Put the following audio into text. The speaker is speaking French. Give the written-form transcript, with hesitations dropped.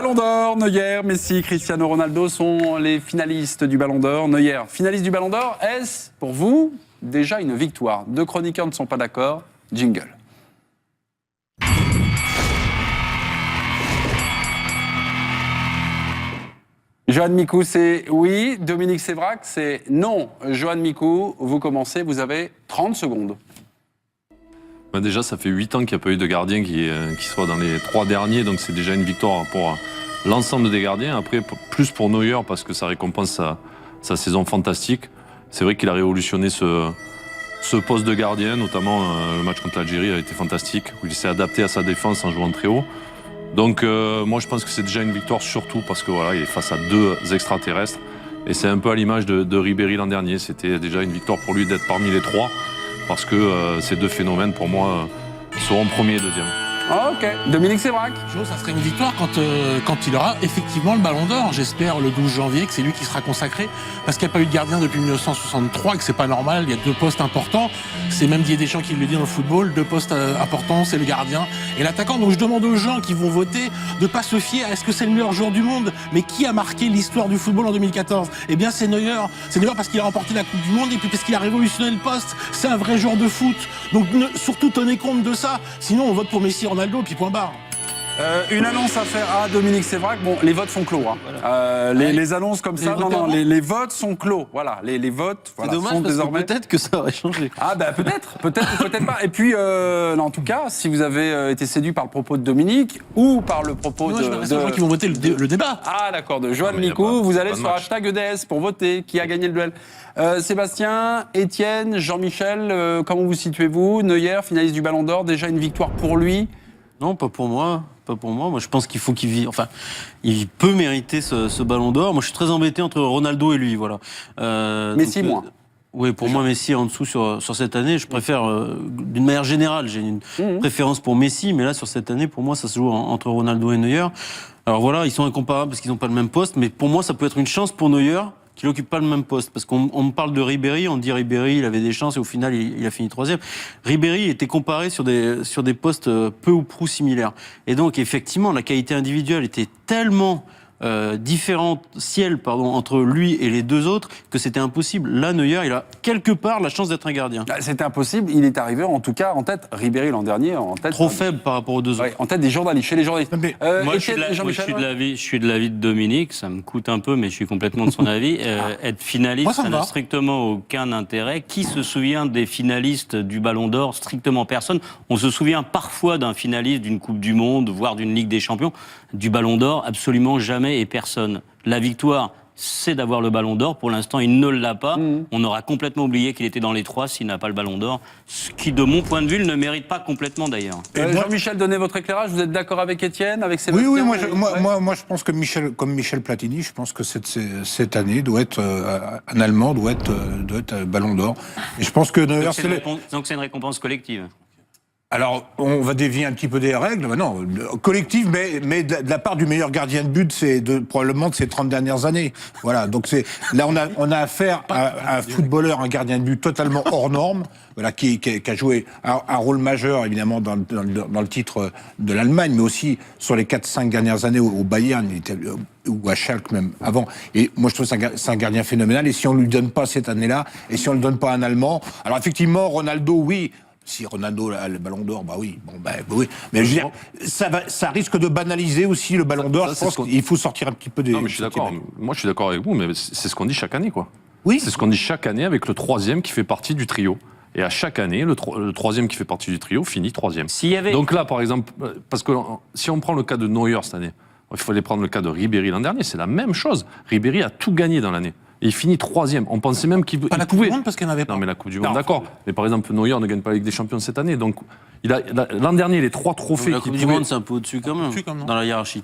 Ballon d'Or, Neuer, Messi, Cristiano Ronaldo sont les finalistes du Ballon d'Or. Neuer, finaliste du Ballon d'Or, est-ce pour vous déjà une victoire? Deux chroniqueurs ne sont pas d'accord. Jingle. Johan Mikou, c'est oui. Dominique Sévrac, c'est non. Johan Mikou, vous commencez, vous avez 30 secondes. Ben déjà, ça fait 8 ans qu'il n'y a pas eu de gardien qui soit dans les 3 derniers, donc c'est déjà une victoire pour l'ensemble des gardiens. Après, plus pour Neuer, parce que ça récompense sa saison fantastique. C'est vrai qu'il a révolutionné ce poste de gardien, notamment le match contre l'Algérie a été fantastique, où il s'est adapté à sa défense en jouant très haut. Donc moi je pense que c'est déjà une victoire, surtout parce que voilà, il est face à 2 extraterrestres. Et c'est un peu à l'image de Ribéry l'an dernier. C'était déjà une victoire pour lui d'être parmi les 3, parce que ces 2 phénomènes pour moi seront premier et deuxième. Ok, Dominique Sévrac. Ça serait une victoire quand il aura effectivement le Ballon d'Or. J'espère le 12 janvier que c'est lui qui sera consacré, parce qu'il n'y a pas eu de gardien depuis 1963 et que c'est pas normal. Il y a 2 postes importants. C'est même Didier Deschamps qui le dit dans le football. 2 postes importants, c'est le gardien et l'attaquant. Donc je demande aux gens qui vont voter de pas se fier à est-ce que c'est le meilleur joueur du monde, mais qui a marqué l'histoire du football en 2014? Eh bien c'est Neuer. C'est Neuer parce qu'il a remporté la Coupe du Monde et puis parce qu'il a révolutionné le poste. C'est un vrai joueur de foot. Donc surtout tenez compte de ça. Sinon on vote pour Messi, Ronaldo, puis point barre. Une annonce à faire à Dominique Sévrac. Bon, les votes sont clos. Hein. Voilà. Les annonces comme ça, les votes sont clos. Voilà, les votes voilà, c'est dommage sont parce désormais. que peut-être que ça aurait changé. Ah ben peut-être pas. Et puis, en tout cas, si vous avez été séduit par le propos de Dominique ou par le propos Je m'adresse aux gens qui vont voter le débat. Ah d'accord, de Johan Mikou, vous allez sur hashtag EDS pour voter. Qui a gagné le duel? Sébastien, Étienne, Jean-Michel, comment vous situez-vous? Neuer, finaliste du Ballon d'Or, déjà une victoire pour lui? Non, pas pour moi. Pas pour moi. Moi, je pense qu'il faut qu'il vive. Enfin, il peut mériter ce Ballon d'Or. Moi, je suis très embêté entre Ronaldo et lui. Voilà. Messi, moins. Oui, pour moi, Messi est en dessous sur cette année. Je préfère, d'une manière générale, j'ai une préférence pour Messi, mais là, sur cette année, pour moi, ça se joue entre Ronaldo et Neuer. Alors voilà, ils sont incomparables parce qu'ils n'ont pas le même poste, mais pour moi, ça peut être une chance pour Neuer qu'il n'occupe pas le même poste. Parce qu'on me parle de Ribéry, on dit Ribéry, il avait des chances et au final, il a fini 3e. Ribéry était comparé sur des postes peu ou prou similaires. Et donc, effectivement, la qualité individuelle était tellement différentielle entre lui et les 2 autres que c'était impossible. Là, Neuer, il a quelque part la chance d'être un gardien. C'était impossible, il est arrivé en tout cas en tête. Ribéry l'an dernier en tête. Trop faible par rapport aux 2 autres. Ouais, en tête des journalistes, chez les journalistes. Moi, je suis de l'avis de Dominique, ça me coûte un peu, mais je suis complètement de son avis. Être finaliste, ça n'a strictement aucun intérêt. Qui se souvient des finalistes du Ballon d'Or? Strictement personne. On se souvient parfois d'un finaliste d'une Coupe du Monde, voire d'une Ligue des Champions. Du Ballon d'Or, absolument jamais et personne. La victoire, c'est d'avoir le Ballon d'Or. Pour l'instant, il ne l'a pas. On aura complètement oublié qu'il était dans les 3 s'il n'a pas le Ballon d'Or. Ce qui, de mon point de vue, ne mérite pas complètement d'ailleurs. Jean-Michel, donnez votre éclairage. Vous êtes d'accord avec Étienne, avec Sébastien? Oui, moi, je pense que comme Michel Platini, je pense que cette année doit être un Allemand doit être Ballon d'Or. Et je pense que donc c'est une récompense collective. Alors, on va dévier un petit peu des règles. Non, collective, mais de la part du meilleur gardien de but, probablement de ces 30 dernières années. Voilà. Donc là, on a affaire à un footballeur, un gardien de but totalement hors norme, voilà, qui a joué un rôle majeur, évidemment, dans le titre de l'Allemagne, mais aussi sur les 4-5 dernières années au Bayern, ou à Schalke même avant. Et moi, je trouve que c'est un gardien phénoménal. Et si on lui donne pas cette année-là, et si on le donne pas à un Allemand, alors effectivement, Ronaldo, oui. Si Ronaldo a le Ballon d'Or, oui. Oui. Mais je veux dire, ça risque de banaliser aussi le Ballon d'Or. Je pense qu'il faut sortir un petit peu des... Non, mais je suis d'accord. Moi, je suis d'accord avec vous, mais c'est ce qu'on dit chaque année, quoi. Oui. C'est ce qu'on dit chaque année avec le 3e qui fait partie du trio. Et à chaque année, le 3e qui fait partie du trio finit 3e. Donc là, par exemple, parce que si on prend le cas de Neuer cette année, il fallait prendre le cas de Ribéry l'an dernier, c'est la même chose. Ribéry a tout gagné dans l'année. Et il finit 3e. On pensait même qu'il pouvait... Pas la Coupe du Monde parce qu'il n'y en avait pas. Non, mais la Coupe du Monde, d'accord. Mais par exemple, Neuer ne gagne pas la Ligue des Champions cette année. Donc, l'an dernier, les 3 trophées... La Coupe du Monde, c'est un peu au-dessus quand même, dans la hiérarchie.